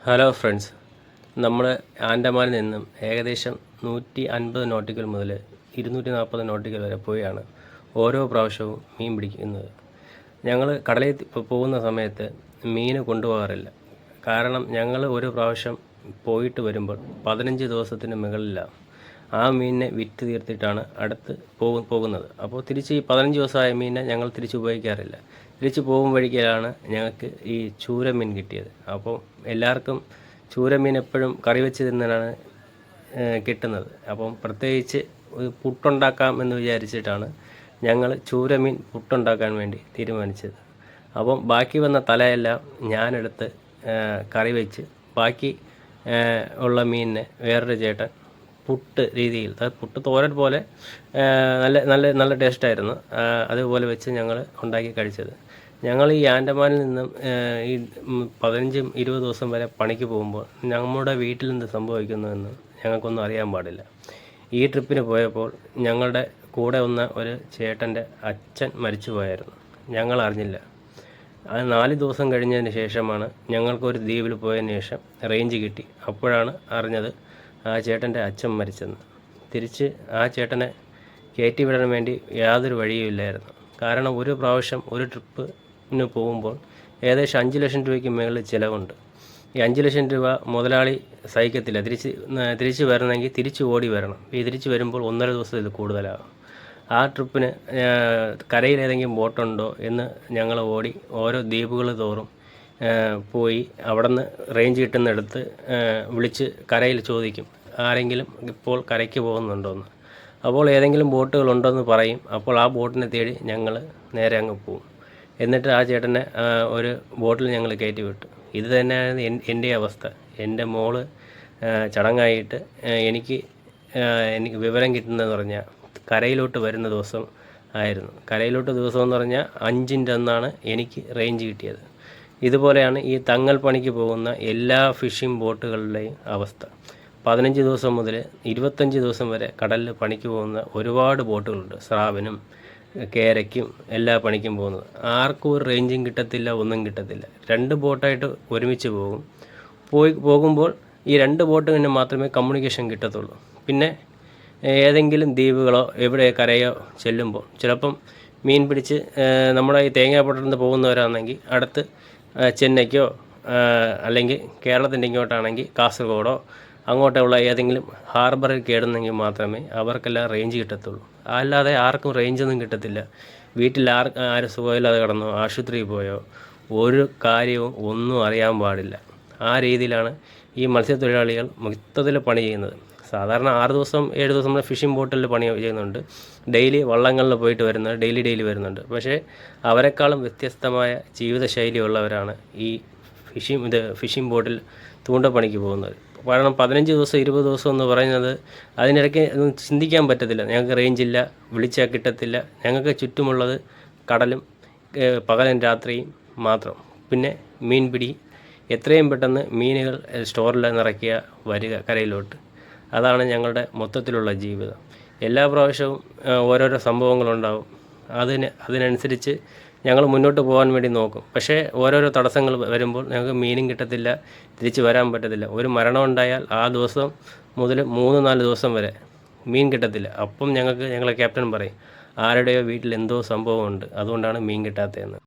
Hello friends, നമ്മൾ ആൻഡമാനിൽ നിന്നും ഏകദേശം 150 നോട്ടിക്കൽ മുതൽ 240 നോട്ടിക്കൽ വരെ പോയാണ് ഓരോ പ്രാവശ്യവും മീൻ പിടിക്കുന്നത്. ഞങ്ങൾ കടലിൽ പോകുന്ന സമയത്ത് മീൻ കൊണ്ടുപോകാറില്ല. കാരണം ഞങ്ങൾ ഒരു പ്രാവശ്യം പോയിട്ട് വരുമ്പോൾ 15 ദിവസത്തിന് മുകളിലാണ് ആ മീനിനെ വിറ്റ് തീർത്തിട്ടാണ് അടുത്ത് പോകുന്നത്. അപ്പോൾ തിരിച്ച് ഈ 15 ദിവസമായ മീനിനെ ഞങ്ങൾ തിരിച്ച് ഉപയോഗിക്കാറില്ല. തിരിച്ച് പോകും വഴിക്കാണ് ഞങ്ങൾക്ക് ഈ ചൂരമീൻ കിട്ടിയത്. അപ്പോൾ എല്ലാവർക്കും ചൂരമീൻ എപ്പോഴും കറി വെച്ച് തിന്നാനാണ് കിട്ടുന്നത്. അപ്പം പ്രത്യേകിച്ച് പുട്ടുണ്ടാക്കാം എന്ന് വിചാരിച്ചിട്ടാണ് ഞങ്ങൾ ചൂരമീൻ പുട്ടുണ്ടാക്കാൻ വേണ്ടി തീരുമാനിച്ചത്. അപ്പം ബാക്കി വന്ന തലയെല്ലാം ഞാനെടുത്ത് കറി വെച്ച് ബാക്കി ഉള്ള മീനിനെ വേറൊരു ചേട്ടൻ പുട്ട് രീതിയിൽ, അത് പുട്ട് തോരൻ പോലെ നല്ല നല്ല നല്ല ടേസ്റ്റായിരുന്നു. അതുപോലെ വെച്ച് ഞങ്ങൾ ഉണ്ടാക്കി കഴിച്ചത്. ഞങ്ങൾ ഈ ആൻഡമാനിൽ നിന്നും ഈ 15-20 ദിവസം വരെ പണിക്ക് പോകുമ്പോൾ നമ്മുടെ വീട്ടിൽ എന്ത് സംഭവിക്കുന്നുവെന്ന് ഞങ്ങൾക്കൊന്നും അറിയാൻ പാടില്ല. ഈ ട്രിപ്പിന് പോയപ്പോൾ ഞങ്ങളുടെ കൂടെ വന്ന ഒരു ചേട്ടൻ്റെ അച്ഛൻ മരിച്ചു പോയായിരുന്നു. ഞങ്ങൾ അറിഞ്ഞില്ല. അത് 4 ദിവസം കഴിഞ്ഞതിന് ശേഷമാണ് ഞങ്ങൾക്കൊരു ദ്വീപിൽ പോയതിന് ശേഷം റേഞ്ച് കിട്ടി. അപ്പോഴാണ് അറിഞ്ഞത് ആ ചേട്ടൻ്റെ അച്ഛൻ മരിച്ചെന്ന്. തിരിച്ച് ആ ചേട്ടനെ കയറ്റി വിടാൻ വേണ്ടി യാതൊരു വഴിയുമില്ലായിരുന്നു. കാരണം ഒരു പ്രാവശ്യം ഒരു ട്രിപ്പിന് പോകുമ്പോൾ ഏകദേശം 5 ലക്ഷം രൂപയ്ക്ക് മുകളിൽ ചിലവുണ്ട്. ഈ 5 ലക്ഷം രൂപ മുതലാളി സഹിക്കത്തില്ല. തിരിച്ച് വരണമെങ്കിൽ തിരിച്ച് ഓടി വരണം. ഈ തിരിച്ച് വരുമ്പോൾ 1.5 ദിവസം ഇത് കൂടുതലാകും. ആ ട്രിപ്പിന് കരയിൽ ഏതെങ്കിലും ബോട്ടുണ്ടോ എന്ന് ഞങ്ങൾ ഓടി ഓരോ ദ്വീപുകൾ തോറും പോയി അവിടെ നിന്ന് റേഞ്ച് കിട്ടുന്നിടത്ത് വിളിച്ച് കരയിൽ ചോദിക്കും, ആരെങ്കിലും ഇപ്പോൾ കരയ്ക്ക് പോകുന്നുണ്ടോ എന്ന്. അപ്പോൾ ഏതെങ്കിലും ബോട്ടുകളുണ്ടോയെന്ന് പറയും. അപ്പോൾ ആ ബോട്ടിനെ തേടി ഞങ്ങൾ നേരെ അങ്ങ് പോകും. എന്നിട്ട് ആ ചേട്ടനെ ഒരു ബോട്ടിൽ ഞങ്ങൾ കയറ്റി വിട്ടു. ഇത് തന്നെയാണ് എൻ്റെ അവസ്ഥ. എൻ്റെ മോള് ചടങ്ങായിട്ട് എനിക്ക് വിവരം കിട്ടുന്നതെന്ന് പറഞ്ഞാൽ കരയിലോട്ട് വരുന്ന ദിവസം ആയിരുന്നു. കരയിലോട്ട് ദിവസം എന്ന് പറഞ്ഞാൽ 5-ൻ്റെ അന്നാണ് എനിക്ക് റേഞ്ച് കിട്ടിയത്. ഇതുപോലെയാണ് ഈ തങ്ങൽ പണിക്ക് പോകുന്ന എല്ലാ ഫിഷിംഗ് ബോട്ടുകളുടെയും അവസ്ഥ. 15 ദിവസം മുതൽ 25 ദിവസം വരെ കടലിൽ പണിക്ക് പോകുന്ന ഒരുപാട് ബോട്ടുകളുണ്ട്. സ്രാവിനും കേരയ്ക്കും എല്ലാ പണിക്കും പോകുന്നത്. ആർക്കും ഒരു റേഞ്ചും കിട്ടത്തില്ല, ഒന്നും കിട്ടത്തില്ല. 2 ബോട്ടായിട്ട് ഒരുമിച്ച് പോകുമ്പോൾ ഈ 2 ബോട്ടിന് മാത്രമേ കമ്മ്യൂണിക്കേഷൻ കിട്ടത്തുള്ളൂ. പിന്നെ ഏതെങ്കിലും ദ്വീപുകളോ എവിടെ കരയോ ചെല്ലുമ്പോൾ ചിലപ്പം മീൻ പിടിച്ച് നമ്മുടെ ഈ തേങ്ങാപ്പട്ടണത്ത് പോകുന്നവരാണെങ്കിൽ അടുത്ത് ചെന്നൈക്കോ അല്ലെങ്കിൽ കേരളത്തിൻ്റെ ഇങ്ങോട്ടാണെങ്കിൽ കാസർഗോഡോ അങ്ങോട്ടുള്ള ഏതെങ്കിലും ഹാർബറിൽ കയറുന്നെങ്കിൽ മാത്രമേ അവർക്കെല്ലാം റേഞ്ച് കിട്ടത്തുള്ളൂ. അല്ലാതെ ആർക്കും റേഞ്ചൊന്നും കിട്ടത്തില്ല. വീട്ടിൽ ആരും സുഖമില്ലാതെ കിടന്നോ, ആശുപത്രിയിൽ പോയോ, ഒരു കാര്യവും ഒന്നും അറിയാൻ പാടില്ല. ആ രീതിയിലാണ് ഈ മത്സ്യത്തൊഴിലാളികൾ മൊത്തത്തിൽ പണി ചെയ്യുന്നത്. സാധാരണ 6 ദിവസം 7 ദിവസം നമ്മൾ ഫിഷിംഗ് ബോട്ടിൽ പണി ചെയ്യുന്നുണ്ട്. ഡെയിലി വള്ളങ്ങളിൽ പോയിട്ട് വരുന്നത് ഡെയിലി വരുന്നുണ്ട്. പക്ഷേ അവരെക്കാളും വ്യത്യസ്തമായ ജീവിതശൈലി ഉള്ളവരാണ് ഈ ഫിഷിംഗ് ബോട്ടിൽ തൂണ്ടപ്പണിക്ക് പോകുന്നത്. കാരണം 15 ദിവസം 20 ദിവസം എന്ന് പറയുന്നത് അതിനിടയ്ക്ക് ചിന്തിക്കാൻ പറ്റത്തില്ല. ഞങ്ങൾക്ക് റേഞ്ചില്ല, വിളിച്ചാൽ കിട്ടത്തില്ല. ഞങ്ങൾക്ക് ചുറ്റുമുള്ളത് കടലും പകലും രാത്രിയും മാത്രം. പിന്നെ മീൻ പിടി, എത്രയും പെട്ടെന്ന് മീനുകൾ സ്റ്റോറിൽ നിറയ്ക്കുക, വരിക കരയിലോട്ട്. അതാണ് ഞങ്ങളുടെ മൊത്തത്തിലുള്ള ജീവിതം. എല്ലാ പ്രാവശ്യവും ഓരോരോ സംഭവങ്ങളുണ്ടാവും. അതിനനുസരിച്ച് ഞങ്ങൾ മുന്നോട്ട് പോകാൻ വേണ്ടി നോക്കും. പക്ഷേ ഓരോരോ തടസ്സങ്ങൾ വരുമ്പോൾ ഞങ്ങൾക്ക് മീനും കിട്ടത്തില്ല, തിരിച്ച് വരാൻ പറ്റത്തില്ല. ഒരു മരണം ഉണ്ടായാൽ ആ ദിവസം മുതൽ 3-4 ദിവസം വരെ മീൻ കിട്ടത്തില്ല. അപ്പം ഞങ്ങളെ ക്യാപ്റ്റൻ പറയും, ആരുടെയോ വീട്ടിൽ എന്തോ സംഭവമുണ്ട്, അതുകൊണ്ടാണ് മീൻ കിട്ടാത്തതെന്ന്.